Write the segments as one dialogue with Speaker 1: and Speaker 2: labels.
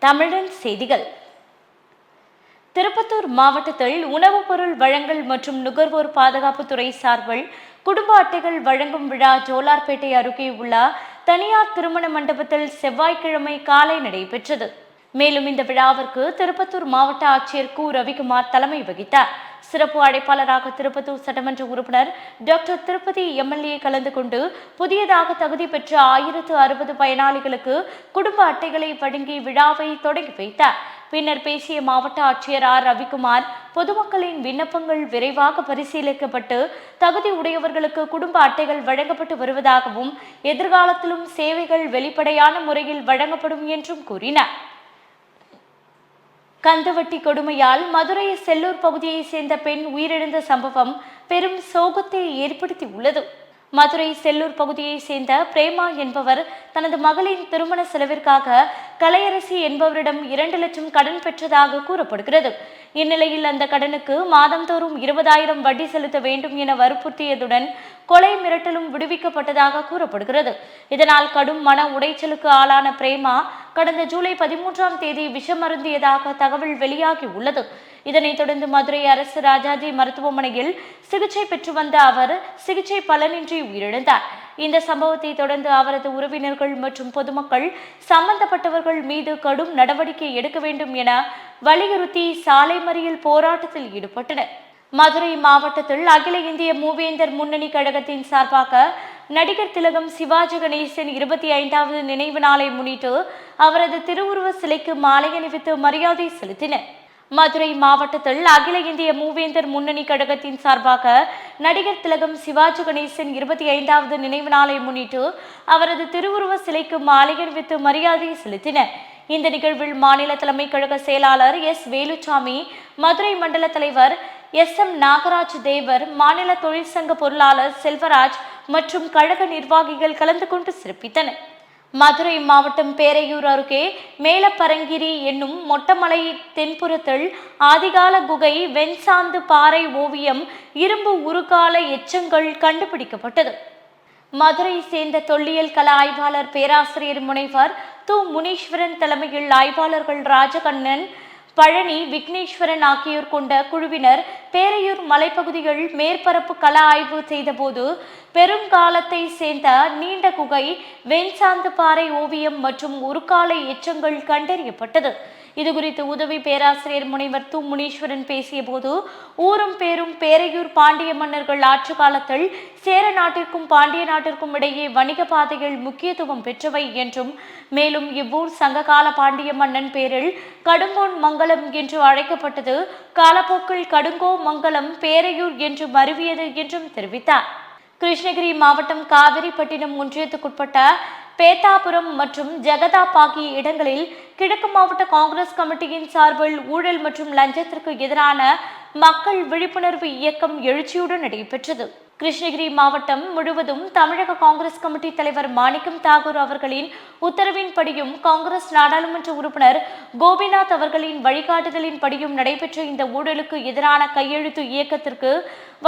Speaker 1: தமிழன் செய்திகள். திருப்பத்தூர் மாவட்டத்தில் உணவுப் பொருள் வழங்கல் மற்றும் நுகர்வோர் பாதுகாப்புத்துறை சார்பில் குடும்ப அட்டைகள் வழங்கும் விழா ஜோலார்பேட்டை அருகே உள்ள தனியார் திருமண மண்டபத்தில் செவ்வாய்க்கிழமை காலை நடைபெற்றது. மேலும் இந்த விழாவிற்கு திருப்பத்தூர் மாவட்ட ஆட்சியர் கு ரவிக்குமார் தலைமை வகித்தார். சிறப்பு அழைப்பாளராக திருப்பத்தூர் சட்டமன்ற உறுப்பினர் டாக்டர் திருப்பதி எம்எல்ஏ கலந்து கொண்டு புதியதாக தகுதி பெற்ற 1060 பயனாளிகளுக்கு குடும்ப அட்டைகளை வழங்கி விழாவை தொடங்கி வைத்தார். பின்னர் பேசிய மாவட்ட ஆட்சியர் ஆர் ரவிக்குமார், பொதுமக்களின் விண்ணப்பங்கள் விரைவாக பரிசீலிக்கப்பட்டு தகுதி உடையவர்களுக்கு குடும்ப அட்டைகள் வழங்கப்பட்டு வருவதாகவும் எதிர்காலத்திலும் சேவைகள் வெளிப்படையான முறையில் வழங்கப்படும் என்றும் கூறினார். கந்துவட்டி கொடுமையால் மதுரை செல்லூர் பகுதியை சேர்ந்த பெண் உயிரிழந்த சம்பவம் பெரும் சோகத்தை ஏற்படுத்தி உள்ளது. மதுரை செல்லூர் பகுதியை சேர்ந்த பிரேமா என்பவர் தனது மகளின் திருமண செலவிற்காக கலையரசி என்பவரிடம் 2 லட்சம் கடன் பெற்றதாக கூறப்படுகிறது. இந்நிலையில் அந்த கடனுக்கு மாதந்தோறும் 20,000 வட்டி செலுத்த வேண்டும் என வற்புறுத்தியதுடன் கொலை மிரட்டலும் விடுவிக்கப்பட்டதாக கூறப்படுகிறது. இதனால் கடும் மன உடைச்சலுக்கு ஆளான பிரேமா கடந்த ஜூலை 13ஆம் தேதி விஷமருந்தியதாக தகவல் வெளியாகி உள்ளது. இதனைத் தொடர்ந்து மதுரை அரசு ராஜாஜி மருத்துவமனையில் சிகிச்சை பெற்று வந்த அவர் சிகிச்சை பலனின்றி உயிரிழந்தார். இந்த சம்பவத்தை தொடர்ந்து அவரது உறவினர்கள் மற்றும் பொதுமக்கள் சம்பந்தப்பட்டவர்கள் மீது கடும் நடவடிக்கை எடுக்க வேண்டும் என வலியுறுத்தி சாலை மறியல் போராட்டத்தில் ஈடுபட்டனர். மதுரை மாவட்டத்தில் அகில இந்திய மூவேந்தர் முன்னணி கழகத்தின் சார்பாக நடிகர் திலகம் சிவாஜி கணேசன் 25வது நினைவு நாளை முன்னிட்டு அவரது திருவுருவ சிலைக்கு மாலை அணிவித்து மரியாதை செலுத்தினர். மதுரை மாவட்டத்தில் அகில இந்திய மூவேந்தர் முன்னணி கழகத்தின் சார்பாக நடிகர் திலகம் சிவாஜி கணேசன் 25வது நினைவு நாளை முன்னிட்டு அவரது திருவுருவ சிலைக்கு மாலை அணிவித்து மரியாதை செலுத்தினர். இந்த நிகழ்வில் மாநில தலைமை கழக செயலாளர் எஸ் வேலுச்சாமி, மதுரை மண்டல தலைவர் எஸ்.எம். நாகராஜ் தேவர், மாநில தொழிற்சங்க பொருளாளர் செல்வராஜ் மற்றும் கழக நிர்வாகிகள் கலந்து கொண்டு சிறப்பித்தனர். மதுரை மாவட்டம் பேரையூர் அருகே மேலப்பரங்கிரி என்னும் மொட்டமலை தென்புறத்தில் ஆதிகால குகை வெண்சாந்து பாறை ஓவியம் இரும்பு உருகால எச்சங்கள் கண்டுபிடிக்கப்பட்டது. மதுரை சேர்ந்த தொல்லியல் கள ஆய்வாளர் பேராசிரியர் முனைவர் து. முனீஸ்வரன் தலைமையில் ஆய்வாளர்கள் ராஜகண்ணன், பழனி, விக்னேஸ்வரன் ஆகியோர் கொண்ட குழுவினர் பேரையூர் மலைப்பகுதிகள் மேற்பரப்பு கள ஆய்வு செய்தபோது பெருங்காலத்தை சேர்ந்த நீண்ட குகை வெண்சாந்து பாறை ஓவியம் மற்றும் உருக்காலை எச்சங்கள் கண்டறியப்பட்டது. இதுகுறித்து உதவி பேராசிரியர் முனைவர் து. முனீஸ்வரன் பேசிய போது, ஊரும் பேரும் பேரையூர் பாண்டிய மன்னர்கள் ஆட்சி காலத்தில் சேர நாட்டிற்கும் பாண்டிய நாட்டிற்கும் இடையே வணிக பாதைகள் முக்கியத்துவம் பெற்றவை என்றும், மேலும் இவ்வூர் சங்ககால பாண்டிய மன்னன் பேரில் கடுங்கோன் மங்கலம் என்று அழைக்கப்பட்டது காலப்போக்கில் கடுங்கோ மங்கலம் பேரையூர் என்று மருவியது என்றும் தெரிவித்தார். கிருஷ்ணகிரி மாவட்டம் காவிரிப்பட்டினம் ஒன்றியத்துக்குட்பட்ட பேத்தாபுரம் மற்றும் ஜெகதாப் ஆகிய இடங்களில் கிழக்கு மாவட்ட காங்கிரஸ் கமிட்டியின் சார்பில் ஊழல் மற்றும் லஞ்சத்திற்கு எதிரான மக்கள் விழிப்புணர்வு இயக்கம் எழுச்சியுடன் நடைபெற்றது. கிருஷ்ணகிரி மாவட்டம் முழுவதும் தமிழக காங்கிரஸ் கமிட்டி தலைவர் மாணிக்கம் தாகூர் அவர்களின் உத்தரவின்படியும் காங்கிரஸ் நாடாளுமன்ற உறுப்பினர் கோபிநாத் அவர்களின் வழிகாட்டுதலின்படியும் நடைபெற்ற இந்த ஊழலுக்கு எதிரான கையெழுத்து இயக்கத்திற்கு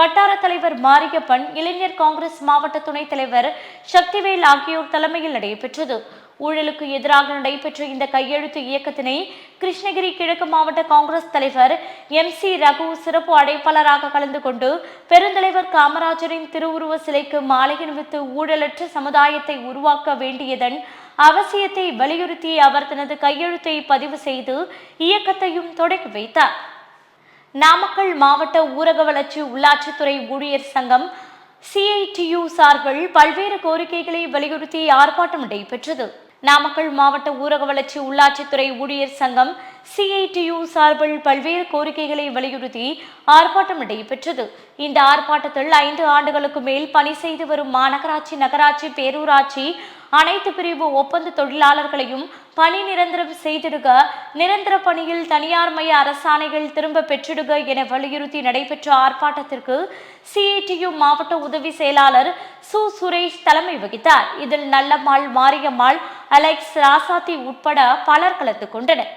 Speaker 1: வட்டார தலைவர் மாரியப்பன், இளைஞர் காங்கிரஸ் மாவட்ட துணைத் தலைவர் சக்திவேல் ஆகியோர் தலைமையில் நடைபெற்றது. ஊழலுக்கு எதிராக நடைபெற்ற இந்த கையெழுத்து இயக்கத்தினை கிருஷ்ணகிரி கிழக்கு மாவட்ட காங்கிரஸ் தலைவர் எம்.சி. ரகு சிறப்பு அழைப்பாளராக கலந்து கொண்டு பெருந்தலைவர் காமராஜரின் திருவுருவ சிலைக்கு மாலை அணிவித்து ஊழலற்ற சமுதாயத்தை உருவாக்க வேண்டியதன் அவசியத்தை வலியுறுத்தி அவர் தனது கையெழுத்தை பதிவு செய்து இயக்கத்தையும் தொடங்கி வைத்தார். நாமக்கல் மாவட்ட ஊரக வளர்ச்சி உள்ளாட்சித்துறை ஊழியர் சங்கம் CITU சார்பில் பல்வேறு கோரிக்கைகளை வலியுறுத்தி ஆர்ப்பாட்டம் நடைபெற்றது. நாமக்கல் மாவட்ட ஊரக வளர்ச்சி உள்ளாட்சித்துறை ஊழியர் சங்கம் CITU சார்பில் பல்வேறு கோரிக்கைகளை வலியுறுத்தி ஆர்ப்பாட்டம் நடைபெற்றது. இந்த ஆர்ப்பாட்டத்தில் 5 ஆண்டுகளுக்கு மேல் பணி செய்து வரும் மாநகராட்சி, நகராட்சி, பேரூராட்சி அனைத்து பிரிவு ஒப்பந்த தொழிலாளர்களையும் பணி நிரந்தரம் செய்திடுக, நிரந்தர பணியில் தனியார் மய அரசாணைகள் திரும்ப பெற்றிடுக என வலியுறுத்தி நடைபெற்ற ஆர்ப்பாட்டத்திற்கு CITU மாவட்ட உதவி செயலாளர் சு. சுரேஷ் தலைமை வகித்தார். இதில் நல்லம்மாள், மாரியம்மாள், அலெக்ஸ், ராசாத்தி உட்பட பலர் கலந்து கொண்டனர்.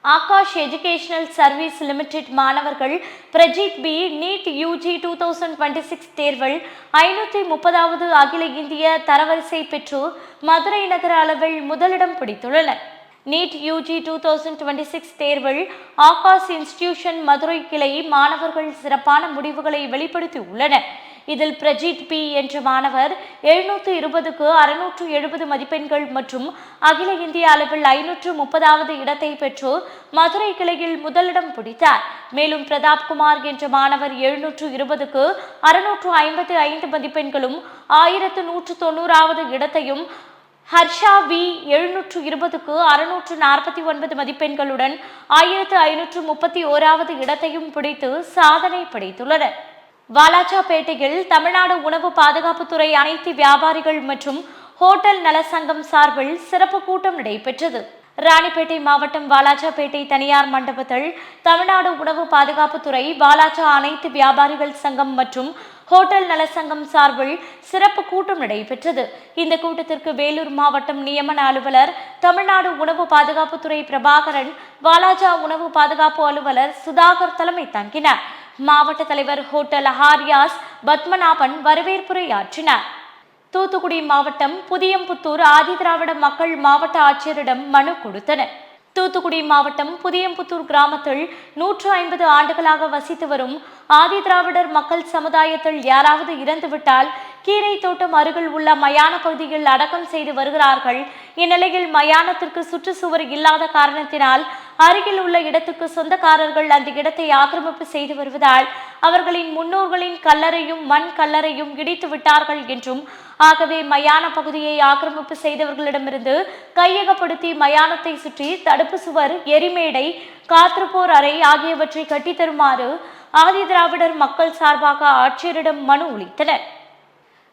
Speaker 1: ஆகாஷ் எஜுகேஷனல் சர்வீஸ் லிமிடெட் மாணவர்கள் பிரஜித் பி நீட் UG 2026 தேர்வில் 530வது அகில இந்திய தரவரிசை பெற்று மதுரை நகர அளவில் முதலிடம் பிடித்துள்ளனர். நீட் யூஜி 2026 தேர்வில் ஆகாஷ் இன்ஸ்டிடியூஷன் மதுரை கிளை மாணவர்கள் சிறப்பான முடிவுகளை வெளிப்படுத்தி உள்ளனர். இதில் பிரஜித் பி என்ற மாணவர் 720க்கு 670 மதிப்பெண்கள் மற்றும் அகில இந்திய அளவில் 530வது இடத்தை பெற்று மதுரை கிளையில் முதலிடம் பிடித்தார். மேலும் பிரதாப் குமார் என்ற மாணவர் 720க்கு 655 மதிப்பெண்களும் 1190வது இடத்தையும், ஹர்ஷா வி 720க்கு 649 மதிப்பெண்களுடன் 1531வது இடத்தையும் பிடித்து சாதனை படைத்துள்ளனர். வாலாஜாபேட்டையில் தமிழ்நாடு உணவு பாதுகாப்புத்துறை அனைத்து வியாபாரிகள் மற்றும் ஹோட்டல் நல சங்கம் சார்பில் சிறப்பு கூட்டம் நடைபெற்றது. ராணிப்பேட்டை மாவட்டம் வாலாஜாபேட்டை தனியார் மண்டபத்தில் தமிழ்நாடு உணவு பாதுகாப்புத்துறை, வாலாஜா அனைத்து வியாபாரிகள் சங்கம் மற்றும் ஹோட்டல் நல சங்கம் சார்பில் சிறப்பு கூட்டம் நடைபெற்றது. இந்த கூட்டத்திற்கு வேலூர் மாவட்டம் நியமன அலுவலர், தமிழ்நாடு உணவு பாதுகாப்புத்துறை பிரபாகரன், வாலாஜா உணவு பாதுகாப்பு அலுவலர் சுதாகர் தலைமை தாங்கினார். மாவட்ட தலைவர் ஹோட்டல் ஹாரியாஸ் பத்மநாபன் வரவேற்புரையாற்றினார். தூத்துக்குடி மாவட்டம் புதியம்புத்தூர் ஆதிதிராவிட மக்கள் மாவட்ட ஆட்சியரிடம் மனு கொடுத்தனர். தூத்துக்குடி மாவட்டம் புதியம்புத்தூர் கிராமத்தில் 150 ஆண்டுகளாக வசித்து வரும் ஆதிதிராவிடர் மக்கள் சமுதாயத்தில் யாராவது இறந்துவிட்டால் கீரை தோட்டம் அருகில் உள்ள மயான பகுதியில் அடக்கம் செய்து வருகிறார்கள். இந்நிலையில் மயானத்திற்கு சுற்றுச்சுவர் இல்லாத காரணத்தினால் அருகில் உள்ள இடத்துக்கு சொந்தக்காரர்கள் அந்த இடத்தை ஆக்கிரமிப்பு செய்து வருவதால் அவர்களின் முன்னோர்களின் கல்லறையும் மண் கல்லறையும் இடித்து விட்டார்கள் என்றும், ஆகவே மயான பகுதியை ஆக்கிரமிப்பு செய்தவர்களிடமிருந்து கையகப்படுத்தி மயானத்தை சுற்றி தடுப்பு சுவர், எரிமேடை, காத்திருப்போர் அறை ஆகியவற்றை கட்டித்தருமாறு ஆதிதிராவிடர் மக்கள் சார்பாக ஆட்சியரிடம் மனு அளித்தனர்.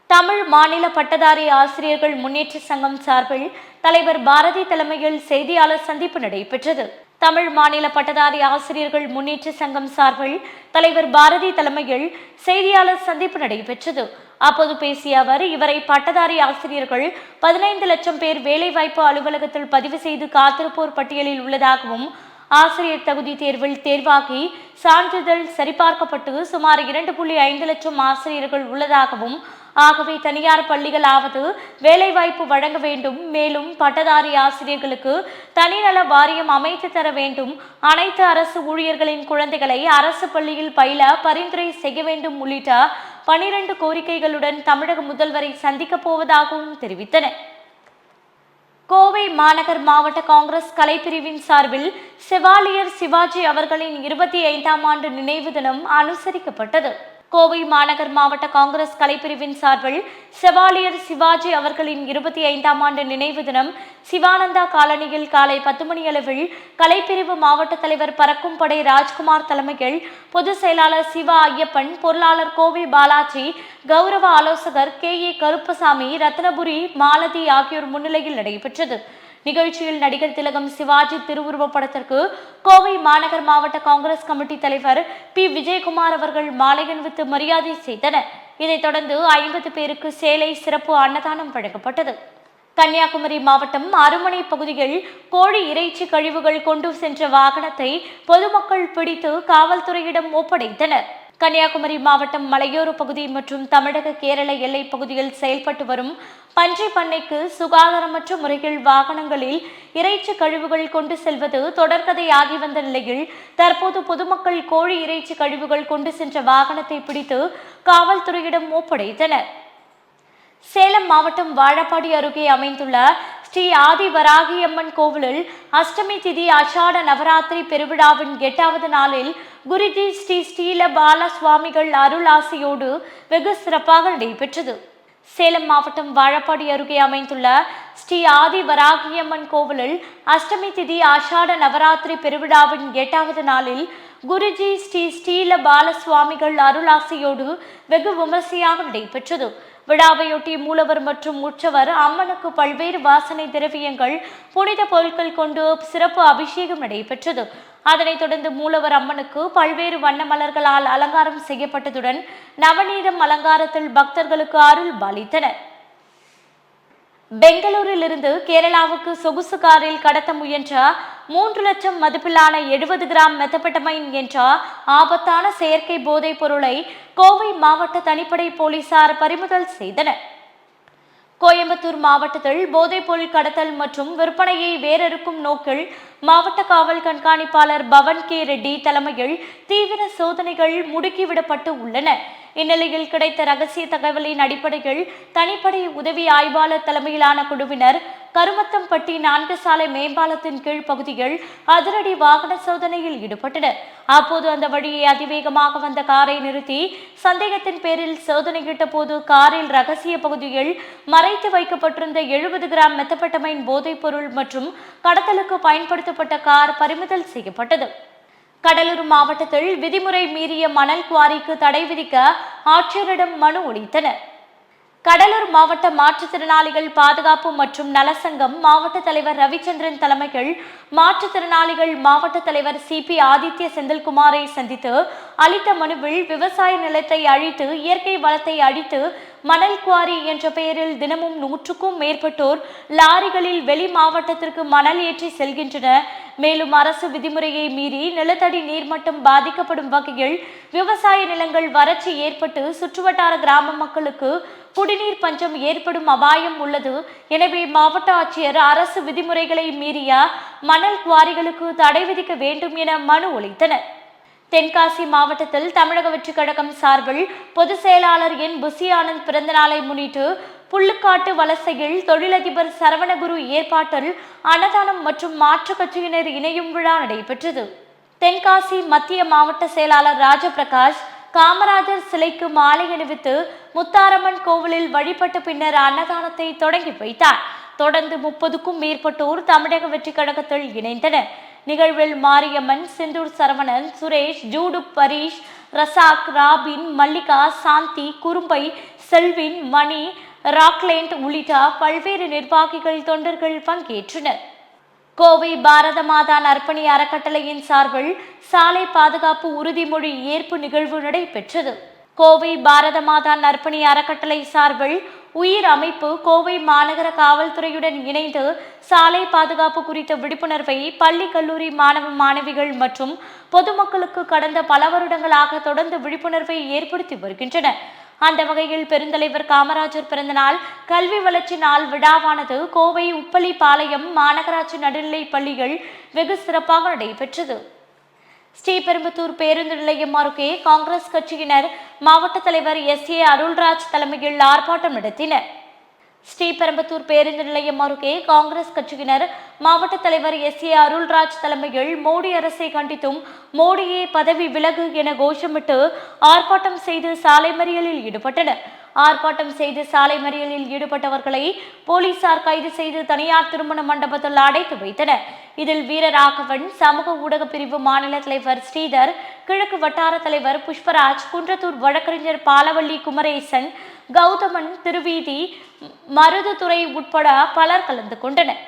Speaker 1: தமிழ் மாநில பட்டதாரி ஆசிரியர்கள் முன்னேற்ற சங்கம் சார்பில் தலைவர் பாரதி தலைமையில் செய்தியாளர் சந்திப்பு நடைபெற்றது. தமிழ் மாநில பட்டதாரி ஆசிரியர்கள் முன்னேற்ற சங்கம் சார்பில் தலைவர் பாரதி தலைமையில் செய்தியாளர் சந்திப்பு நடைபெற்றது. அப்போது பேசிய அவர், இவரை பட்டதாரி ஆசிரியர்கள் 15 லட்சம் பேர் வேலைவாய்ப்பு அலுவலகத்தில் பதிவு செய்து காத்திருப்போர் பட்டியலில் உள்ளதாகவும், ஆசிரியர் தகுதி தேர்வில் தேர்வாகி சான்றிதழ் சரிபார்க்கப்பட்டு சுமார் 2.5 லட்சம் ஆசிரியர்கள் உள்ளதாகவும், ஆகவே தனியார் பள்ளிகளாவது வேலைவாய்ப்பு வழங்க வேண்டும். மேலும் பட்டதாரி ஆசிரியர்களுக்கு தனிநல வாரியம் அமைத்து தர வேண்டும். அனைத்து அரசு ஊழியர்களின் குழந்தைகளை அரசு பள்ளியில் பயில பரிந்துரை செய்ய வேண்டும் உள்ளிட்ட 12 கோரிக்கைகளுடன் தமிழக முதல்வரை சந்திக்கப் போவதாகவும் தெரிவித்தனர். கோவை மாநகர் மாவட்ட காங்கிரஸ் கலைப்பிரிவின் சார்பில் செவாலியர் சிவாஜி அவர்களின் 25ஆம் ஆண்டு நினைவு தினம் அனுசரிக்கப்பட்டது. கோவை மாநகர் மாவட்ட காங்கிரஸ் கலைப்பிரிவின் சார்பில் செவாலியர் சிவாஜி அவர்களின் 25ஆம் ஆண்டு நினைவு தினம் சிவானந்தா காலனியில் காலை 10 மணியளவில் கலைப்பிரிவு மாவட்ட தலைவர் பறக்கும் படை ராஜ்குமார் தலைமையில் பொதுச் செயலாளர் சிவா ஐயப்பன், பொருளாளர் கோவை பாலாஜி, கௌரவ ஆலோசகர் KA கருப்பசாமி, ரத்னபுரி மாலதி ஆகியோர் முன்னிலையில் நடைபெற்றது. நிகழ்ச்சியில் நடிகர் திலகம் சிவாஜி திருவுருவப் படத்திற்கு கோவை மாநகர் மாவட்ட காங்கிரஸ் கமிட்டி தலைவர் P. விஜயகுமார் அவர்கள் மாலை அணிவித்து மரியாதை செய்தனர். இதைத் தொடர்ந்து 50 பேருக்கு சேலை சிறப்பு அன்னதானம் வழங்கப்பட்டது. கன்னியாகுமரி மாவட்டம் அருமனை பகுதியில் கோழி இறைச்சி கழிவுகள் கொண்டு சென்ற வாகனத்தை பொதுமக்கள் பிடித்து காவல்துறையிடம் ஒப்படைத்தனர். கன்னியாகுமரி மாவட்டம் மலையோர பகுதி மற்றும் தமிழக கேரள எல்லை பகுதியில் செயல்பட்டு வரும் பன்றி பண்ணைக்கு சுகாதாரமற்ற முறையில் வாகனங்களில் இறைச்சி கழிவுகள் கொண்டு செல்வது தொடர்கதையாகி வந்த நிலையில் தற்போது பொதுமக்கள் கோழி இறைச்சி கழிவுகள் கொண்டு சென்ற வாகனத்தை பிடித்து காவல்துறையிடம் ஒப்படைத்தனர். சேலம் மாவட்டம் வாழப்பாடி அருகே அமைந்துள்ள ஸ்ரீ ஆதி வராகியம்மன் கோவிலில் அஷ்டமி திதி ஆஷாட நவராத்திரி பெருவிழாவின் 8வது நாளில் குருஜி ஸ்ரீ ஸ்ரீல பால சுவாமிகள் அருள் ஆசையோடு வெகு சிறப்பாக நடைபெற்றது. சேலம் மாவட்டம் வாழப்பாடி அருகே அமைந்துள்ள ஸ்ரீ ஆதி வராகியம்மன் கோவிலில் அஷ்டமி திதி ஆஷாட நவராத்திரி பெருவிழாவின் 8வது நாளில் குருஜி ஸ்ரீ ஸ்ரீல பால சுவாமிகள் அருள் ஆசையோடு வெகு விமர்சையாக நடைபெற்றது. விழாவையொட்டி மூலவர் மற்றும் உற்சவர் அம்மனுக்கு பல்வேறு வாசனை திரவியங்கள், புனித பொருட்கள் கொண்டு சிறப்பு அபிஷேகம் நடைபெற்றது. அதனைத் தொடர்ந்து மூலவர் அம்மனுக்கு பல்வேறு வண்ண மலர்களால் அலங்காரம் செய்யப்பட்டதுடன் நவநீதம் அலங்காரத்தில் பக்தர்களுக்கு அருள் பாலித்தனர். பெங்களூரில் இருந்து கேரளாவுக்கு சொகுசு காரில் கடத்த முயன்ற 3 லட்சம் மதிப்பிலான 70 கிராம் மெத்தபெட்டமைன் என்ற ஆபத்தான செயற்கை போதைப் பொருளை கோவை மாவட்ட தனிப்படை போலீசார் பறிமுதல் செய்தனர். கோயம்புத்தூர் மாவட்டத்தில் போதைப்பொருள் கடத்தல் மற்றும் விற்பனையை வேரறுக்கும் நோக்கில் மாவட்ட காவல் கண்காணிப்பாளர் பவன் கே ரெட்டி தலைமையில் தீவிர சோதனைகள் முடுக்கிவிடப்பட்டு உள்ளன. இந்நிலையில் கிடைத்த ரகசிய தகவலின் அடிப்படையில் தனிப்படை உதவி ஆய்வாளர் தலைமையிலான குழுவினர் கருமத்தம்பட்டி 4 சாலை மேம்பாலத்தின் கீழ் பகுதியில் அதிரடி வாகன சோதனையில் ஈடுபட்டனர். அப்போது அந்த வழியை அதிவேகமாக வந்த காரை நிறுத்தி சந்தேகத்தின் பேரில் சோதனையிட்ட போது காரில் ரகசிய பகுதியில் மறைத்து வைக்கப்பட்டிருந்த 70 கிராம் மெத்தபெட்டமைன் போதைப் பொருள் மற்றும் கடத்தலுக்கு பயன்படுத்தப்பட்ட கார் பறிமுதல் செய்யப்பட்டது. கடலூர் மாவட்டத்தில் விதிமுறை மீறிய மணல் குவாரிக்கு தடை விதிக்க ஆட்சியரிடம் மனு அளித்தனர். கடலூர் மாவட்ட மாற்றுத்திறனாளிகள் பாதுகாப்பு மற்றும் நலசங்கம் மாவட்ட தலைவர் ரவிச்சந்திரன் தலைமையில் மாற்றுத்திறனாளிகள் மாவட்ட தலைவர் சிபி ஆதித்ய செந்தில்குமாரை சந்தித்து அளித்த மனுவில் விவசாய நிலத்தை அழித்து இயற்கை வளத்தை அழித்து மணல் குவாரி என்ற பெயரில் தினமும் 100க்கும் மேற்பட்டோர் லாரிகளில் வெளி மாவட்டத்திற்கு மணல் ஏற்றி செல்கின்றனர். மேலும் அரசு விதிமுறையை மீறி நிலத்தடி நீர்மட்டம் பாதிக்கப்படும் வகையில் விவசாய நிலங்கள் வறட்சி ஏற்பட்டு சுற்றுவட்டார கிராம மக்களுக்கு குடிநீர் பஞ்சம் ஏற்படும் அபாயம் உள்ளது. எனவே மாவட்ட ஆட்சியர் அரசு விதிமுறைகளை மீறிய மணல் குவாரிகளுக்கு தடை விதிக்க வேண்டும் என மனு அளித்தனர். தென்காசி மாவட்டத்தில் தமிழக வெற்றிக் கழகம் சார்பில் பொதுச் செயலாளர் என் புசி ஆனந்த் பிறந்த நாளை முன்னிட்டு புல்லுக்காட்டு வலசையில் தொழிலதிபர் சரவணகுரு ஏற்பாட்டில் அன்னதானம் மற்றும் மாற்றுக் கட்சியினர் இணையும் விழா நடைபெற்றது. தென்காசி மத்திய மாவட்ட செயலாளர் ராஜபிரகாஷ் காமராஜர் சிலைக்கு மாலை அணிவித்து முத்தாரம்மன் கோவிலில் வழிபட்ட பின்னர் அன்னதானத்தை தொடங்கி வைத்தார். தொடர்ந்து 30க்கும் மேற்பட்டோர் தமிழக வெற்றிக் கழகத்தில் இணைந்தனர். நிகழ்வில் மாரியம்மன், சிந்தூர் சரவணன், சுரேஷ், ஜூடு, பரீஷ், ரசாக், ராபின், மல்லிகா, சாந்தி, குறும்பை, செல்வின், மணி, ராக்லேண்ட் உள்ளிட்ட பல்வேறு நிர்வாகிகள் தொண்டர்கள் பங்கேற்றனர். கோவை பாரத மாதா நற்பணி அறக்கட்டளையின் சார்பில் சாலை பாதுகாப்பு உறுதிமொழி ஏற்பு நிகழ்வு நடைபெற்றது. கோவை பாரத மாதா நற்பணி அறக்கட்டளை சார்பில் உயிர் அமைப்பு கோவை மாநகர காவல்துறையுடன் இணைந்து சாலை பாதுகாப்பு குறித்த விழிப்புணர்வை பள்ளி கல்லூரி மாணவ மாணவிகள் மற்றும் பொதுமக்களுக்கு கடந்த பல வருடங்களாக தொடர்ந்து விழிப்புணர்வை ஏற்படுத்தி வருகின்றனர். அந்த வகையில் பெருந்தலைவர் காமராஜர் பிறந்தநாள் கல்வி வளர்ச்சி நாள் விழாவானது கோவை உப்பள்ளிப்பாளையம் மாநகராட்சி நடுநிலைப் பள்ளிகள் வெகு சிறப்பாக நடைபெற்றது. ஸ்ரீபெரும்புதூர் பேருந்து நிலையம் அருகே காங்கிரஸ் கட்சியினர் மாவட்ட தலைவர் SA அருள்ராஜ் தலைமையில் ஆர்ப்பாட்டம் நடத்தினர். ஸ்ரீபெரும்புதூர் பேருந்து நிலையம் அருகே காங்கிரஸ் கட்சியினர் மாவட்ட தலைவர் SA அருள்ராஜ் தலைமையில் மோடி அரசை கண்டித்தும் மோடியே பதவி விலகு என கோஷமிட்டு ஆர்ப்பாட்டம் செய்து சாலை மறியலில் ஈடுபட்டனர். ஆர்ப்பாட்டம் செய்து சாலை மறியலில் ஈடுபட்டவர்களை போலீசார் கைது செய்து தனியார் திருமண மண்டபத்தில் அடைத்து வைத்தனர். இதில் வீரராகவன், சமூக ஊடக பிரிவு மாநில தலைவர் ஸ்ரீதர், கிழக்கு வட்டார தலைவர் புஷ்பராஜ், குன்றத்தூர் வழக்கறிஞர் பாலவள்ளி குமரேசன், கௌதமன், திருவீதி, மருதுதுறை உட்பட பலர் கலந்து கொண்டனர்.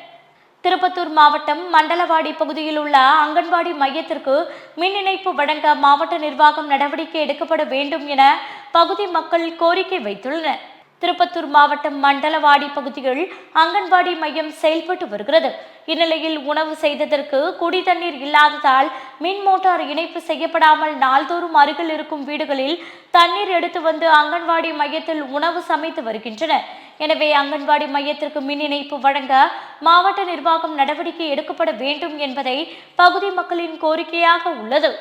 Speaker 1: திருப்பத்தூர் மாவட்டம் மண்டலவாடி பகுதியில் உள்ள அங்கன்வாடி மையத்திற்கு மின் இணைப்பு வழங்க மாவட்ட நிர்வாகம் நடவடிக்கை எடுக்கப்பட வேண்டும் என பகுதி மக்கள் கோரிக்கை வைத்துள்ளனர். திருப்பத்தூர் மாவட்டம் மண்டலவாடி பகுதியில் அங்கன்வாடி மையம் செயல்பட்டு வருகிறது. இந்நிலையில் உணவு செய்ததற்கு குடி தண்ணீர் இல்லாததால் மின் மோட்டார் இணைப்பு செய்யப்படாமல் நாள்தோறும் அருகில் இருக்கும் வீடுகளில் தண்ணீர் எடுத்து வந்து அங்கன்வாடி மையத்தில் உணவு சமைத்து வருகின்றனர். எனவே அங்கன்வாடி மையத்திற்கு மின் இணைப்பு வழங்க மாவட்ட நிர்வாகம் நடவடிக்கை எடுக்கப்பட வேண்டும் என்பதை பகுதி மக்களின் கோரிக்கையாக உள்ளது.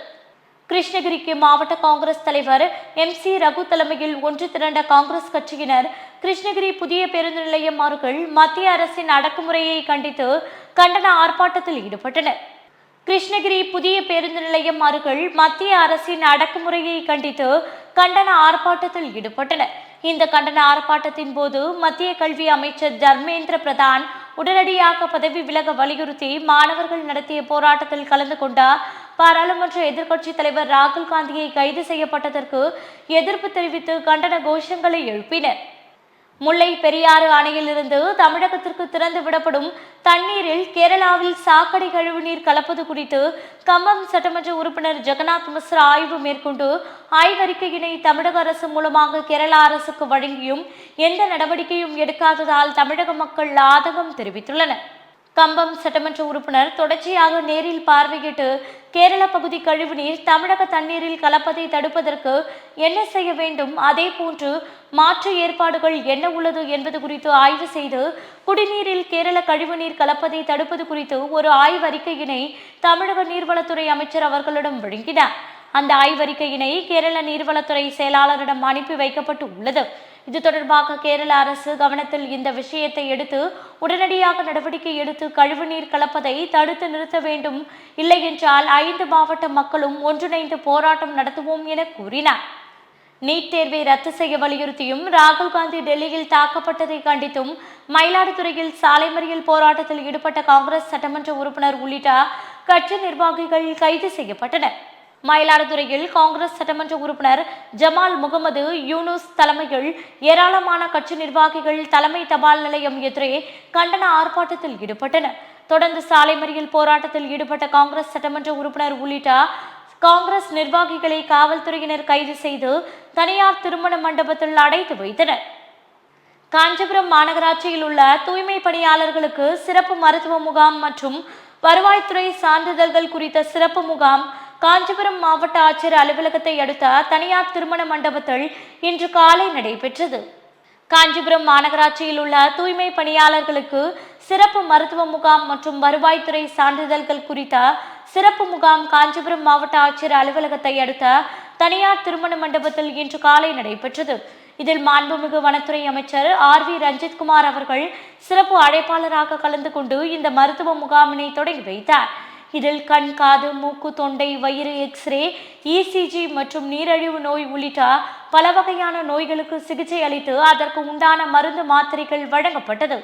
Speaker 1: கிருஷ்ணகிரிக்கு மாவட்ட காங்கிரஸ் தலைவர் MC ரகு தலைமையில் ஒன்று திரண்ட காங்கிரஸ் கட்சியினர் கிருஷ்ணகிரி புதிய பேருந்து நிலையம் அருகில் மத்திய அரசின் அடக்குமுறையை கண்டித்து கண்டன ஆர்ப்பாட்டத்தில் ஈடுபட்டனர். கிருஷ்ணகிரி புதிய பேருந்து நிலையம் அருகில் மத்திய அரசின் அடக்குமுறையை கண்டித்து கண்டன ஆர்ப்பாட்டத்தில் ஈடுபட்டனர். இந்த கண்டன ஆர்ப்பாட்டத்தின் போது மத்திய கல்வி அமைச்சர் தர்மேந்திர பிரதான் உடனடியாக பதவி விலக வலியுறுத்தி மாணவர்கள் நடத்திய போராட்டத்தில் கலந்து கொண்ட பாராளுமன்ற எதிர்க்கட்சித் தலைவர் ராகுல் காந்தியை கைது செய்யப்பட்டதற்கு எதிர்ப்பு தெரிவித்து கண்டன கோஷங்களை எழுப்பினர். முல்லை பெரியாறு அணையிலிருந்து தமிழகத்திற்கு திறந்து விடப்படும் தண்ணீரில் கேரளாவில் சாக்கடை கழிவுநீர் கலப்பது குறித்து கம்பம் சட்டமன்ற உறுப்பினர் ஜெகநாத் மிஸ்ரா ஆய்வு மேற்கொண்டு ஆய்வறிக்கையினை தமிழக அரசு மூலமாக கேரளா அரசுக்கு வழங்கியும் எந்த நடவடிக்கையும் எடுக்காததால் தமிழக மக்கள் ஆதங்கம் தெரிவித்துள்ளனர். கம்பம் சட்டமன்ற உறுப்பினர் தொடர்ச்சியாக நேரில் பார்வையிட்டு கேரள பகுதி கழிவுநீர் தமிழக தண்ணீரில் கலப்பதை தடுப்பதற்கு என்ன செய்ய வேண்டும், அதே போன்று மாற்று ஏற்பாடுகள் என்ன உள்ளது என்பது குறித்து ஆய்வு செய்து குடிநீரில் கேரள கழிவுநீர் கலப்பதை தடுப்பது குறித்து ஒரு ஆய்வறிக்கையினை தமிழக நீர்வளத்துறை அமைச்சர் அவர்களிடம் வழங்கினார். அந்த ஆய்வறிக்கையினை கேரள நீர்வளத்துறை செயலாளரிடம் அனுப்பி வைக்கப்பட்டு உள்ளது. இது தொடர்பாக கேரள அரசு கவனத்தில் இந்த விஷயத்தை எடுத்து உடனடியாக நடவடிக்கை எடுத்து கழிவுநீர் கலப்பதை தடுத்து நிறுத்த வேண்டும், இல்லை என்றால் 5 மாவட்ட மக்களும் ஒன்றிணைந்து போராட்டம் நடத்துவோம் என கூறினார். நீட் தேர்வை ரத்து செய்ய வலியுறுத்தியும் ராகுல் காந்தி டெல்லியில் தாக்கப்பட்டதை கண்டித்தும் மயிலாடுதுறையில் சாலை மறியல் போராட்டத்தில் ஈடுபட்ட காங்கிரஸ் சட்டமன்ற உறுப்பினர் உள்ளிட்ட கட்சி நிர்வாகிகள் கைது செய்யப்பட்டனர். மயிலாடுதுறையில் காங்கிரஸ் சட்டமன்ற உறுப்பினர் ஜமால் முகமது யூனுஸ் தலைமையில் ஏராளமான கட்சி நிர்வாகிகள் தலைமை தபால் நிலையம் எதிரே கண்டன ஆர்ப்பாட்டத்தில் ஈடுபட்டனர். தொடர்ந்து சாலை மறியல் போராட்டத்தில் ஈடுபட்ட காங்கிரஸ் சட்டமன்ற உறுப்பினர் உள்ளிட்ட காங்கிரஸ் நிர்வாகிகளை காவல்துறையினர் கைது செய்து தனியார் திருமண மண்டபத்தில் அடைத்து வைத்தனர். காஞ்சிபுரம் மாநகராட்சியில் உள்ள தூய்மை பணியாளர்களுக்கு சிறப்பு மருத்துவ முகாம் மற்றும் வருவாய்த்துறை சான்றிதழ்கள் குறித்த சிறப்பு முகாம் காஞ்சிபுரம் மாவட்ட ஆட்சியர் அலுவலகத்தை அடுத்த தனியார் திருமண மண்டபத்தில் இன்று காலை நடைபெற்றது. காஞ்சிபுரம் மாநகராட்சியில் உள்ள தூய்மை பணியாளர்களுக்கு சிறப்பு மருத்துவ முகாம் மற்றும் வருவாய்த்துறை சான்றிதழ்கள் குறித்த சிறப்பு முகாம் காஞ்சிபுரம் மாவட்ட ஆட்சியர் அலுவலகத்தை அடுத்த தனியார் திருமண மண்டபத்தில் இன்று காலை நடைபெற்றது. இதில் மாண்புமிகு வனத்துறை அமைச்சர் RV ரஞ்சித்குமார் அவர்கள் சிறப்பு அழைப்பாளராக கலந்து கொண்டு இந்த மருத்துவ முகாமினை தொடங்கி வைத்தார். இதில் கண், காது, மூக்கு, தொண்டை, வயிறு எக்ஸ்ரே, ECG மற்றும் நீரிழிவு நோய் உள்ளிட்ட பல வகையான நோய்களுக்கு சிகிச்சை அளித்து அதற்கு உண்டான மருந்து மாத்திரைகள் வழங்கப்பட்டது.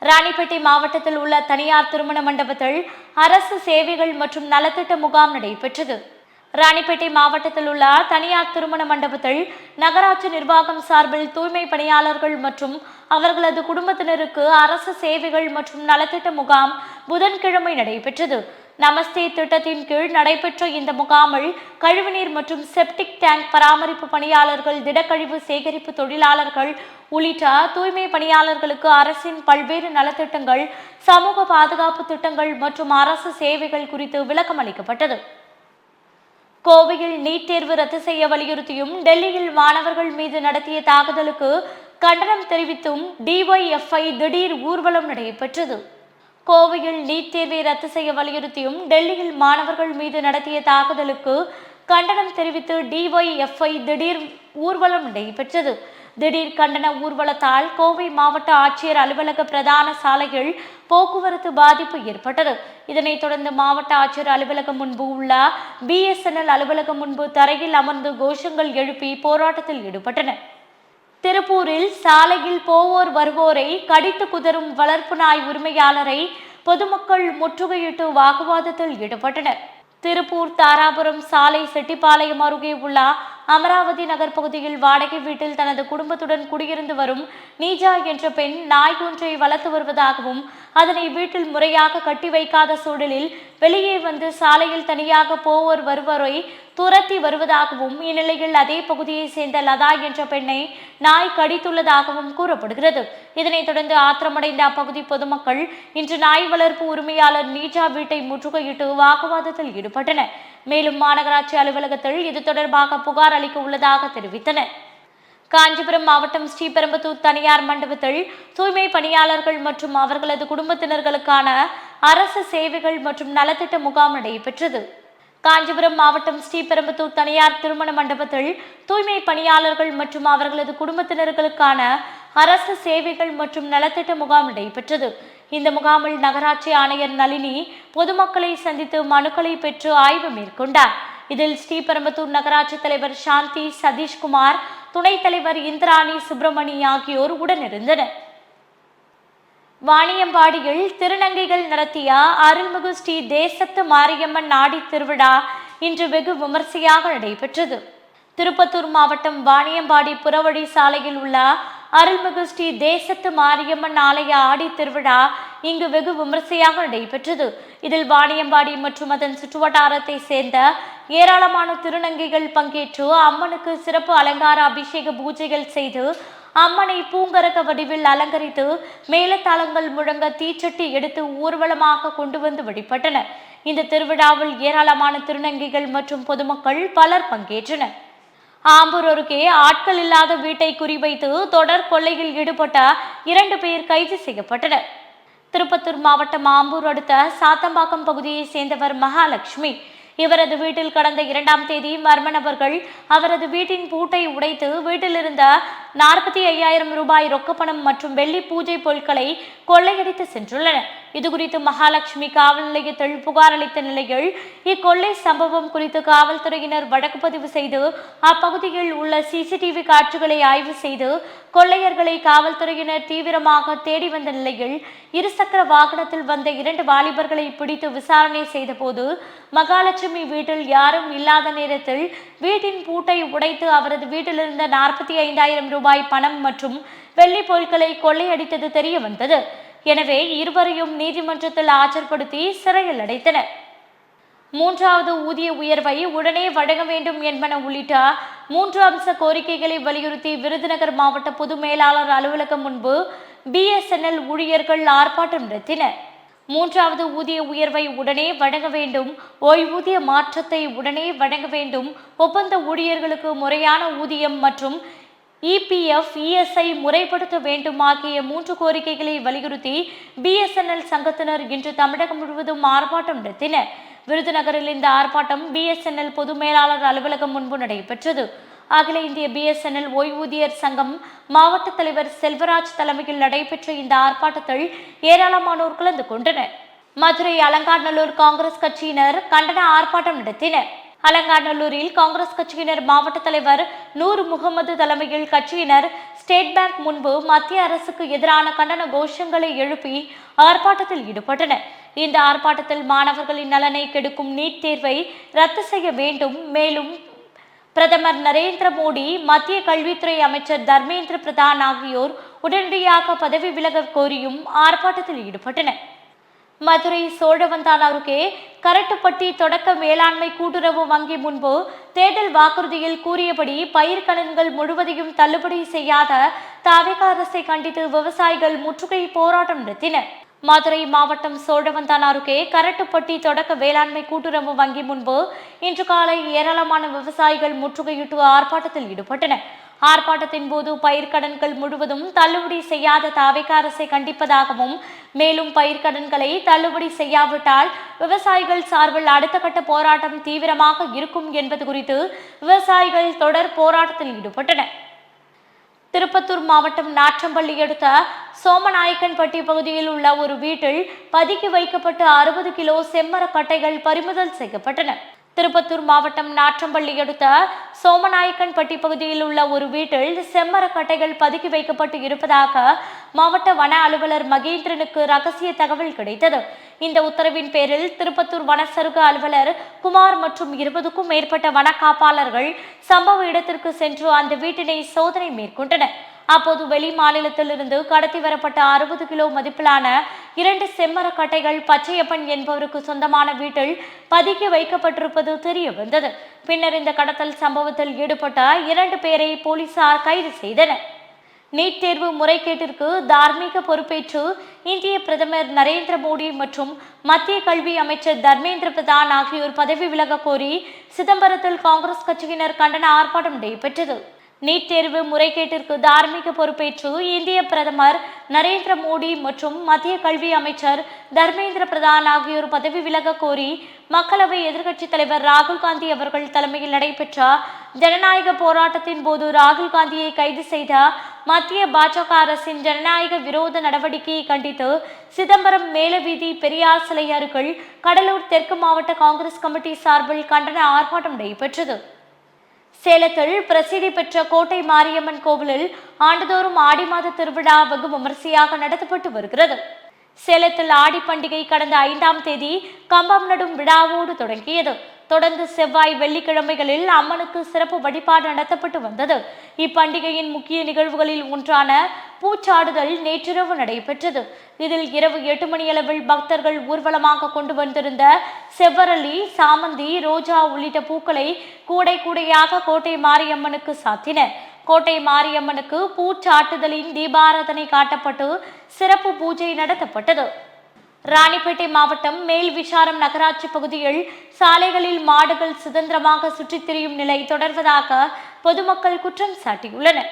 Speaker 1: ராணிப்பேட்டை மாவட்டத்தில் உள்ள தனியார் திருமண மண்டபத்தில் அரசு சேவைகள் மற்றும் நலத்திட்ட முகாம் நடைபெற்றது. ராணிப்பேட்டை மாவட்டத்தில் உள்ள தனியார் திருமண மண்டபத்தில் நகராட்சி நிர்வாகம் சார்பில் தூய்மை பணியாளர்கள் மற்றும் அவர்களது குடும்பத்தினருக்கு அரசு சேவைகள் மற்றும் நலத்திட்ட முகாம் புதன்கிழமை நடைபெற்றது. நமஸ்தே திட்டத்தின் கீழ் நடைபெற்ற இந்த முகாமில் கழிவுநீர் மற்றும் செப்டிக் டேங்க் பராமரிப்பு பணியாளர்கள், திடக்கழிவு சேகரிப்பு தொழிலாளர்கள் உள்ளிட்ட தூய்மை பணியாளர்களுக்கு அரசின் பல்வேறு நலத்திட்டங்கள், சமூக பாதுகாப்பு திட்டங்கள் மற்றும் அரசு சேவைகள் குறித்து விளக்கம் அளிக்கப்பட்டது. கோவையில் நீட் தேர்வு ரத்து செய்ய வலியுறுத்தியும் டெல்லியில் மாணவர்கள் மீது நடத்திய தாக்குதலுக்கு கண்டனம் தெரிவித்தும் DYFI திடீர் ஊர்வலம் நடைபெற்றது. கோவையில் நீட் தேர்வை ரத்து செய்ய வலியுறுத்தியும் டெல்லியில் மாணவர்கள் மீது நடத்திய தாக்குதலுக்கு கண்டனம் தெரிவித்து DYFI திடீர் ஊர்வலம் நடைபெற்றது. திடீர் கண்டன ஊர்வலத்தால் கோவை மாவட்ட ஆட்சியர் அலுவலக பிரதான சாலையில் போக்குவரத்து பாதிப்பு ஏற்பட்டது. இதனைத் தொடர்ந்து மாவட்ட ஆட்சியர் அலுவலகம் முன்பு உள்ள BSNL அலுவலகம் முன்பு தரையில் அமர்ந்து கோஷங்கள் எழுப்பி போராட்டத்தில் ஈடுபட்டனர். திருப்பூரில் சாலையில் போவோர் வருவோரை கடித்து குதறும் வளர்ப்பு நாய் உரிமையாளரை பொதுமக்கள் முற்றுகையிட்டு வாக்குவாதத்தில் ஈடுபட்டனர். திருப்பூர் தாராபுரம் சாலை செட்டிப்பாளையம் அருகே உள்ள அமராவதி நகர் பகுதியில் வாடகை வீட்டில் தனது குடும்பத்துடன் குடியிருந்து வரும் நீஜா என்ற பெண் நாய் ஒன்றை வளர்த்து வருவதாகவும் அதனை வீட்டில் முறையாக கட்டி வைக்காத சூழலில் வெளியே வந்து சாலையில் தனியாக போவோர் வருவோரை துரத்தி வருவதாகவும், இந்நிலையில் அதே பகுதியை சேர்ந்த லதா என்ற பெண்ணை நாய் கடித்துள்ளதாகவும் கூறப்படுகிறது. இதனைத் தொடர்ந்து ஆத்திரமடைந்த அப்பகுதி பொதுமக்கள் இன்று நாய் வளர்ப்பு உரிமையாளர் நீஜா வீட்டை முற்றுகையிட்டு வாக்குவாதத்தில் ஈடுபட்டனர். மேலும் மாநகராட்சி அலுவலகத்தில் இது தொடர்பாக புகார் அளிக்க உள்ளதாக தெரிவித்தனர். காஞ்சிபுரம் மாவட்டம் ஸ்ரீபெரும்புதூர் தனியார் மண்டபத்தில் தூய்மை பணியாளர்கள் மற்றும் அவர்களது குடும்பத்தினர்களுக்கான அரசு சேவைகள் மற்றும் நலத்திட்ட முகாம் நடைபெற்றது. காஞ்சிபுரம் மாவட்டம் ஸ்ரீபெரும்புதூர் தனியார் திருமண மண்டபத்தில் தூய்மை பணியாளர்கள் மற்றும் அவர்களது குடும்பத்தினர்களுக்கான அரசு சேவைகள் மற்றும் நலத்திட்ட முகாம் நடைபெற்றது. இந்த முகாமில் நகராட்சி ஆணையர் நளினி பொதுமக்களை சந்தித்து மனுக்களை பெற்று ஆய்வு மேற்கொண்டார். இதில் ஸ்ரீபெரும்புதூர் நகராட்சி தலைவர் சாந்தி சதீஷ்குமார், துணைத் தலைவர் இந்திராணி சுப்பிரமணி ஆகியோர் உடனிருந்தனர். வாணியம்பாடியில் திருநங்கைகள் நடத்திய அருள்மிகு ஸ்ரீ தேசத்து மாரியம்மன் ஆடி திருவிழா இன்று வெகு விமர்சையாக நடைபெற்றது. திருப்பத்தூர் மாவட்டம் வாணியம்பாடி புறவழி சாலையில் உள்ள அருள்மிகு ஸ்ரீ தேசத்து மாரியம்மன் ஆலய ஆடி திருவிழா இங்கு வெகு விமர்சையாக நடைபெற்றது. இதில் வாணியம்பாடி மற்றும் அதன் சுற்றுவட்டாரத்தை சேர்ந்த ஏராளமான திருநங்கைகள் பங்கேற்று அம்மனுக்கு சிறப்பு அலங்கார அபிஷேக பூஜைகள் செய்து அம்மனை பூங்கரக வடிவில் அலங்கரித்து மேலத்தாளங்கள் முழங்க தீச்சட்டி எடுத்து ஊர்வலமாக கொண்டு வந்து வழிபட்டனர். இந்த திருவிழாவில் ஏராளமான திருநங்கைகள் மற்றும் பொதுமக்கள் பலர் பங்கேற்றனர். ஆம்பூர் அருகே ஆட்கள் இல்லாத வீட்டை குறிவைத்து தொடர் கொள்ளையில் ஈடுபட்ட 2 பேர் கைது செய்யப்பட்டனர். திருப்பத்தூர் மாவட்டம் ஆம்பூர் அடுத்த சாத்தம்பாக்கம் பகுதியைச் சேர்ந்தவர் மகாலட்சுமி. இவரது வீட்டில் கடந்த 2ஆம் தேதி மர்ம நபர்கள் அவரது வீட்டின் பூட்டை உடைத்து வீட்டிலிருந்த 45,000 ரூபாய் ரொக்கப்பணம் மற்றும் வெள்ளி பூஜை பொருட்களை கொள்ளையடித்து சென்றுள்ளனர். இதுகுறித்து மகாலட்சுமி காவல் நிலையத்தில் புகார் அளித்த நிலையில் இக்கொள்ளை சம்பவம் குறித்து காவல்துறையினர் வழக்கு பதிவு செய்து அப்பகுதியில் உள்ள சிசிடிவி காட்சிகளை ஆய்வு செய்து கொள்ளையர்களை காவல்துறையினர் தீவிரமாக தேடி வந்த நிலையில் இருசக்கர வாகனத்தில் வந்த 2 வாலிபர்களை பிடித்து விசாரணை செய்தபோது மகாலட்சுமி வீட்டில் யாரும் இல்லாத நேரத்தில் வீட்டின் பூட்டை உடைத்து அவரது வீட்டிலிருந்த 45,000 ரூபாய் பணம் மற்றும் வெள்ளி பொருட்களை கொள்ளையடித்தது தெரிய வந்தது. எனவே இருவரையும் நீதிமன்றத்தில் ஆஜர்படுத்தி சிறையில் அடைத்தனர். 3வது ஊதிய உயர்வை உடனே வழங்க வேண்டும் என்பன உள்ளிட்ட 3 அம்ச கோரிக்கைகளை வலியுறுத்தி விருதுநகர் மாவட்ட பொது மேலாளர் அலுவலகம் முன்பு BSNL ஊழியர்கள் ஆர்ப்பாட்டம் நடத்தினர். 3வது ஊதிய உயர்வை உடனே வழங்க வேண்டும், ஓய்வூதிய மாற்றத்தை உடனே வழங்க வேண்டும், ஒப்பந்த ஊழியர்களுக்கு முறையான ஊதியம் மற்றும் EPF, ESI முறைப்படுத்த வேண்டும் ஆகிய 3 கோரிக்கைகளை வலியுறுத்தி BSNL சங்கத்தினர் இன்று தமிழகம் முழுவதும் ஆர்ப்பாட்டம் நடத்தினர். விருதுநகரில் இந்த ஆர்ப்பாட்டம் BSNL பொது மேலாளர் அலுவலகம் முன்பு நடைபெற்றது. அகில இந்திய BSNL ஓய்வூதியர் சங்கம் மாவட்ட தலைவர் செல்வராஜ் தலைமையில் நடைபெற்ற இந்த ஆர்ப்பாட்டத்தில் ஏராளமானோர் கலந்து கொண்டனர். மதுரை அலங்காநல்லூர் காங்கிரஸ் கட்சியினர் கண்டன ஆர்ப்பாட்டம் நடத்தினர். அலங்காநல்லூரில் காங்கிரஸ் கட்சியினர் மாவட்ட தலைவர் நூர் முகமது தலைமையில் கட்சியினர் ஸ்டேட் பேங்க் முன்பு மத்திய அரசுக்கு எதிரான கண்டன கோஷங்களை எழுப்பி ஆர்ப்பாட்டத்தில் ஈடுபட்டனர். இந்த ஆர்ப்பாட்டத்தில் மாணவர்களின் நலனை கெடுக்கும் நீட் தேர்வை ரத்து செய்ய வேண்டும், மேலும் பிரதமர் நரேந்திர மோடி, மத்திய கல்வித்துறை அமைச்சர் தர்மேந்திர பிரதான் ஆகியோர் உடனடியாக பதவி விலக கோரியும் ஆர்ப்பாட்டத்தில் ஈடுபட்டனர். மதுரை சோழவந்தான் அருகே கரட்டுப்பட்டி தொடக்க வேளாண்மை கூட்டுறவு வங்கி முன்பு தேர்தல் வாக்குறுதியில் கூறியபடி பயிர்க்கடன்கள் முழுவதையும் தள்ளுபடி செய்யாத தவிக அரசை கண்டித்து விவசாயிகள் முற்றுகை போராட்டம் நடத்தினர். மதுரை மாவட்டம் சோழவந்தான் அருகே கரட்டுப்பட்டி தொடக்க வேளாண்மை கூட்டுறவு வங்கி முன்பு இன்று காலை ஏராளமான விவசாயிகள் முற்றுகையிட்டு ஆர்ப்பாட்டத்தில் ஈடுபட்டனர். ஆர்ப்பாட்டத்தின் போது பயிர்க்கடன்கள் முழுவதும் தள்ளுபடி செய்யாத தவிக அரசை கண்டிப்பதாகவும், மேலும் பயிர்க்கடன்களை தள்ளுபடி செய்யாவிட்டால் விவசாயிகள் சார்பில் அடுத்த கட்ட போராட்டம் தீவிரமாக இருக்கும் என்பது குறித்து விவசாயிகள் தொடர் போராட்டத்தில் ஈடுபட்டனர். திருப்பத்தூர் மாவட்டம் நாற்றம்பள்ளி அடுத்த சோமநாயக்கன்பட்டி பகுதியில் உள்ள ஒரு வீட்டில் பதுக்கி வைக்கப்பட்ட 60 கிலோ செம்மரக் கட்டைகள் பறிமுதல் செய்யப்பட்டன. திருப்பத்தூர் மாவட்டம் நாற்றம்பள்ளி அடுத்த சோமநாயக்கன்பட்டி பகுதியில் உள்ள ஒரு வீட்டில் செம்மரக் கட்டைகள் பதுக்கி வைக்கப்பட்டு இருப்பதாக மாவட்ட வன அலுவலர் மகேந்திரனுக்கு ரகசிய தகவல் கிடைத்தது. இந்த உத்தரவின் பேரில் திருப்பத்தூர் வனச்சருக அலுவலர் குமார் மற்றும் 20க்கும் மேற்பட்ட வன காப்பாளர்கள் சம்பவ இடத்திற்கு சென்று அந்த வீட்டினை சோதனை மேற்கொண்டனர். அப்போது வெளி மாநிலத்திலிருந்து கடத்தி வரப்பட்ட 60 கிலோ மதிப்பிலான 2 செம்மரக் கட்டைகள் பச்சையப்பன் என்பவருக்கு சொந்தமான வீட்டில் பதுக்கி வைக்கப்பட்டிருப்பது தெரிய வந்தது. பின்னர் இந்த கடத்தல் சம்பவத்தில் ஈடுபட்ட 2 பேரை போலீசார் கைது செய்தனர். நீட் தேர்வு முறைகேட்டிற்கு தார்மீக பொறுப்பேற்று இந்திய பிரதமர் நரேந்திர மோடி மற்றும் மத்திய கல்வி அமைச்சர் தர்மேந்திர பிரதான் ஆகியோர் பதவி விலக கோரி சிதம்பரத்தில் காங்கிரஸ் கட்சியினர் கண்டன ஆர்ப்பாட்டம் நடைபெற்றது. நீட் தேர்வு முறைகேட்டிற்கு தார்மீக பொறுப்பேற்று இந்திய பிரதமர் நரேந்திர மோடி மற்றும் மத்திய கல்வி அமைச்சர் தர்மேந்திர பிரதான் ஆகியோர் பதவி விலக கோரி மக்களவை எதிர்க்கட்சித் தலைவர் ராகுல் காந்தி அவர்கள் தலைமையில் நடைபெற்ற ஜனநாயக போராட்டத்தின் போது ராகுல் காந்தியை கைது செய்த மத்திய பாஜக அரசின் ஜனநாயக விரோத நடவடிக்கையை கண்டித்து சிதம்பரம் மேலவீதி பெரியார் சிலை அருகில் கடலூர் தெற்கு மாவட்ட காங்கிரஸ் கமிட்டி சார்பில் கண்டன ஆர்ப்பாட்டம் நடைபெற்றது. சேலத்தில் பிரசித்தி பெற்ற கோட்டை மாரியம்மன் கோவிலில் ஆண்டுதோறும் ஆடி மாத திருவிழா வெகு விமரிசையாக நடத்தப்பட்டு வருகிறது. சேலத்தில் ஆடி பண்டிகை கடந்த 5ஆம் தேதி கம்பம் நடும் விழாவோடு தொடங்கியது. தொடர்ந்து செவ்வாய், வெள்ளிக்கிழமைகளில் அம்மனுக்கு சிறப்பு வழிபாடு நடத்தப்பட்டு வந்தது. இப்பண்டிகையின் முக்கிய நிகழ்வுகளில் ஒன்றான பூச்சாடுதல் நேற்றிரவு நடைபெற்றது. இதில் இரவு 8 மணியளவில் பக்தர்கள் ஊர்வலமாக கொண்டு வந்திருந்த செவ்வரளி, சாமந்தி, ரோஜா உள்ளிட்ட பூக்களை கூடை கூடையாக கோட்டை மாரியம்மனுக்கு சாத்தினர். கோட்டை மாரியம்மனுக்கு பூச்சாட்டுதலின் தீபாராதனை காட்டப்பட்டு சிறப்பு பூஜை நடத்தப்பட்டது. ராணிப்பேட்டை மாவட்டம் மேல் விசாரம் நகராட்சி பகுதியில் சாலைகளில் மாடுகள் சுதந்திரமாக சுற்றித் திரியும் நிலை தொடர்வதாக பொதுமக்கள் குற்றம் சாட்டியுள்ளனர்.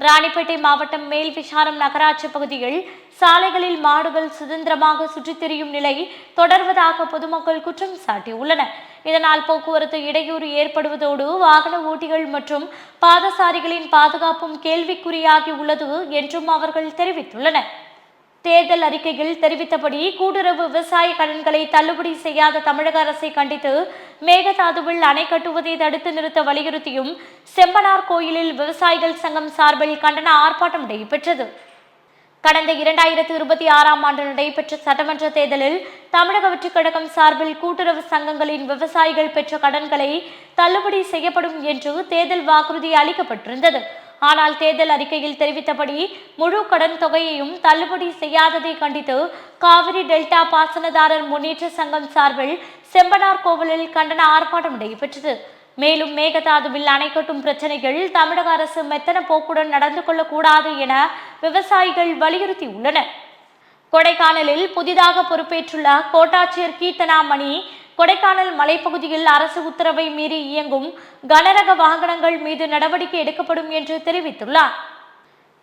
Speaker 1: ராணிப்பேட்டை மாவட்டம் மேல் விசாரம் நகராட்சி பகுதியில் சாலைகளில் மாடுகள் சுதந்திரமாக சுற்றித் திரியும் நிலை தொடர்வதாக பொதுமக்கள் குற்றம் சாட்டியுள்ளனர். இதனால் போக்குவரத்து இடையூறு ஏற்படுவதோடு வாகன ஓட்டிகள் மற்றும் பாதசாரிகளின் பாதுகாப்பும் கேள்விக்குறியாகி உள்ளது என்றும் அவர்கள் தெரிவித்துள்ளனர். தேர்தல் அறிக்கையில் தெரிவித்தபடி கூட்டுறவு விவசாய கடன்களை தள்ளுபடி செய்யாத தமிழக அரசை கண்டித்து மேகதாதுவில் அணை கட்டுவதை தடுத்து நிறுத்த வலியுறுத்தியும் செம்பனார் கோயிலில் விவசாயிகள் சங்கம் சார்பில் கண்டன ஆர்ப்பாட்டம் நடைபெற்றது. கடந்த 2026ஆம் ஆண்டு நடைபெற்ற சட்டமன்ற தேர்தலில் தமிழக வெற்றிக் கழகம் சார்பில் கூட்டுறவு சங்கங்களின் விவசாயிகள் பெற்ற கடன்களை தள்ளுபடி செய்யப்படும் என்று தேர்தல் வாக்குறுதி அளிக்கப்பட்டிருந்தது. ஆனால் தேர்தல் அறிக்கையில் தெரிவித்தபடி முழு கடன் தொகையையும் தள்ளுபடி செய்யாததை கண்டித்து காவிரி டெல்டா பாசனதாரர் முன்னேற்ற சங்கம் சார்பில் செம்பனார் கோவிலில் கண்டன ஆர்ப்பாட்டம் நடைபெற்றது. மேலும் மேகதாதுவில் அணை கட்டும் பிரச்சனைகள் தமிழக அரசு மெத்தன போக்குடன் நடந்து கொள்ளக்கூடாது என விவசாயிகள் வலியுறுத்தியுள்ளனர். கொடைக்கானலில் புதிதாக பொறுப்பேற்றுள்ள கோட்டாட்சியர் கீர்த்தனாமணி கொடைக்கானல் மலைப்பகுதியில் அரசு உத்தரவை மீறி இயங்கும் கனரக வாகனங்கள் மீது நடவடிக்கை எடுக்கப்படும் என்று தெரிவித்துள்ளார்.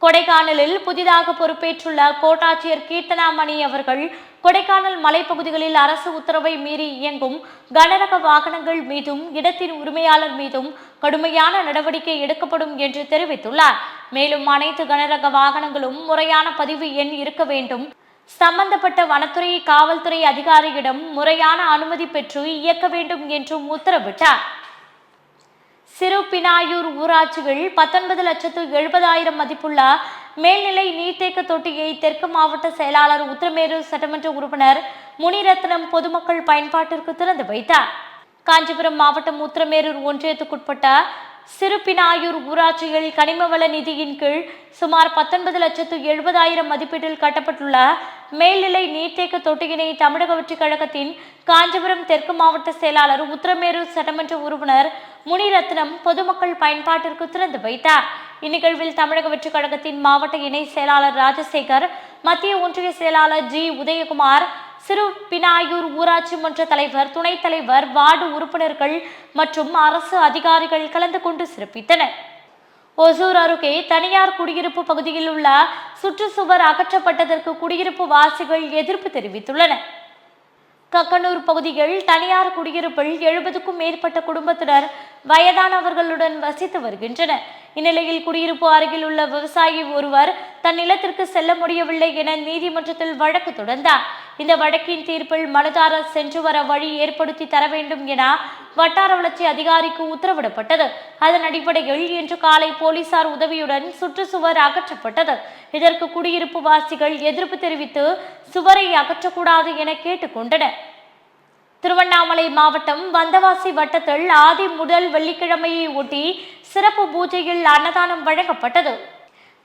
Speaker 1: கொடைக்கானலில் புதிதாக பொறுப்பேற்றுள்ள கோட்டாட்சியர் கீர்த்தனாமணி அவர்கள் கொடைக்கானல் மலைப்பகுதிகளில் அரசு உத்தரவை மீறி இயங்கும் கனரக வாகனங்கள் மீதும் இடத்தின் உரிமையாளர் மீதும் கடுமையான நடவடிக்கை எடுக்கப்படும் என்று தெரிவித்துள்ளார். மேலும் அனைத்து கனரக வாகனங்களும் முறையான பதிவு எண் இருக்க வேண்டும், சம்பந்தப்பட்ட வனத்துறை காவல்துறை அதிகாரியிடம் முறையான அனுமதி பெற்று இயக்க வேண்டும் என்றும் உத்தரவிட்டார். சிறுபினாயூர் ஊராட்சியில் 19,70,000 மதிப்புள்ள மேல்நிலை நீர்த்தேக்க தொட்டியை தெற்கு மாவட்ட செயலாளர் உத்திரமேரூர் சட்டமன்ற உறுப்பினர் முனிரத்னம் பொதுமக்கள் பயன்பாட்டிற்கு திறந்து வைத்தார். காஞ்சிபுரம் மாவட்டம் உத்திரமேரூர் ஒன்றியத்துக்குட்பட்ட சிறுபினாயூர் ஊராட்சியில் கனிமவள நிதியின் கீழ் சுமார் 19,70,000 மதிப்பீட்டில் கட்டப்பட்டுள்ள மேல்நிலை நீர்த்தேக்க தொட்டியினை தமிழக வெற்றிக் கழகத்தின் காஞ்சிபுரம் தெற்கு மாவட்ட செயலாளர் உத்திரமேரூர் சட்டமன்ற உறுப்பினர் முனிரத்னம் பொதுமக்கள் பயன்பாட்டிற்கு திறந்து வைத்தார். இந்நிகழ்வில் தமிழக வெற்றிக் கழகத்தின் மாவட்ட இணை செயலாளர் ராஜசேகர், மத்திய ஒன்றிய செயலாளர் ஜி உதயகுமார், சிறுபினாயூர் ஊராட்சி மன்ற தலைவர், துணைத் தலைவர், வார்டு உறுப்பினர்கள் மற்றும் அரசு அதிகாரிகள் கலந்து கொண்டு சிறப்பித்தனர். ஒசூர் அருகே தனியார் குடியிருப்பு பகுதியில் உள்ள சுற்றுச்சுவர் அகற்றப்பட்டதற்கு குடியிருப்பு வாசிகள் எதிர்ப்பு தெரிவித்துள்ளனர். கக்கனூர் பகுதியில் தனியார் குடியிருப்பில் 70க்கும் மேற்பட்ட குடும்பத்தினர் வயதானவர்களுடன் வசித்து வருகின்றனர். இந்நிலையில் குடியிருப்பு அருகில் உள்ள விவசாயி ஒருவர் தன் நிலத்திற்கு செல்ல முடியவில்லை என நீதிமன்றத்தில் வழக்கு தொடர்ந்தார். இந்த வழக்கின் தீர்ப்பில் மனுதாரர் சென்று வர வழி ஏற்படுத்தி தர வேண்டும் என வட்டார வளர்ச்சி அதிகாரிக்கு உத்தரவிடப்பட்டது. அதன் அடிப்படையில் இன்று காலை போலீசார் உதவியுடன் சுற்றுச்சுவர் அகற்றப்பட்டது. இதற்கு குடியிருப்பு வாசிகள் எதிர்ப்பு தெரிவித்து சுவரை அகற்றக்கூடாது என கேட்டுக்கொண்டனர். திருவண்ணாமலை மாவட்டம் வந்தவாசி வட்டத்தில் ஆதி முதல் வெள்ளிக்கிழமையை ஒட்டி சிறப்பு பூஜையில் அன்னதானம் வழங்கப்பட்டது.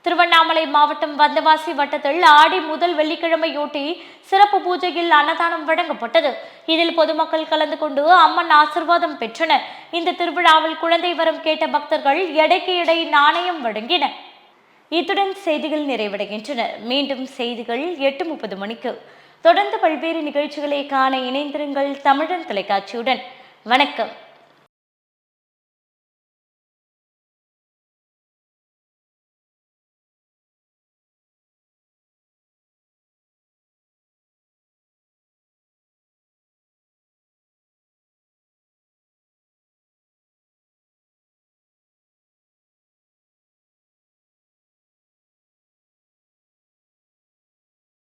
Speaker 1: திருவண்ணாமலை மாவட்டம் வந்தவாசி வட்டத்தில் ஆடி முதல் வெள்ளிக்கிழமையொட்டி சிறப்பு பூஜையில் அன்னதானம் வழங்கப்பட்டது. இதில் பொதுமக்கள் கலந்து கொண்டு அம்மன் ஆசிர்வாதம் பெற்றனர். இந்த திருவிழாவில் குழந்தை வரம் கேட்ட பக்தர்கள் எடைக்கு எடை நாணயம் வழங்கினர். இத்துடன் செய்திகள் நிறைவடைகின்றன. மீண்டும் செய்திகள் 8:30 மணிக்கு. தொடர்ந்து பல்வேறு நிகழ்ச்சிகளை காண இணைந்திருங்கள் தமிழன் தொலைக்காட்சியுடன். வணக்கம்.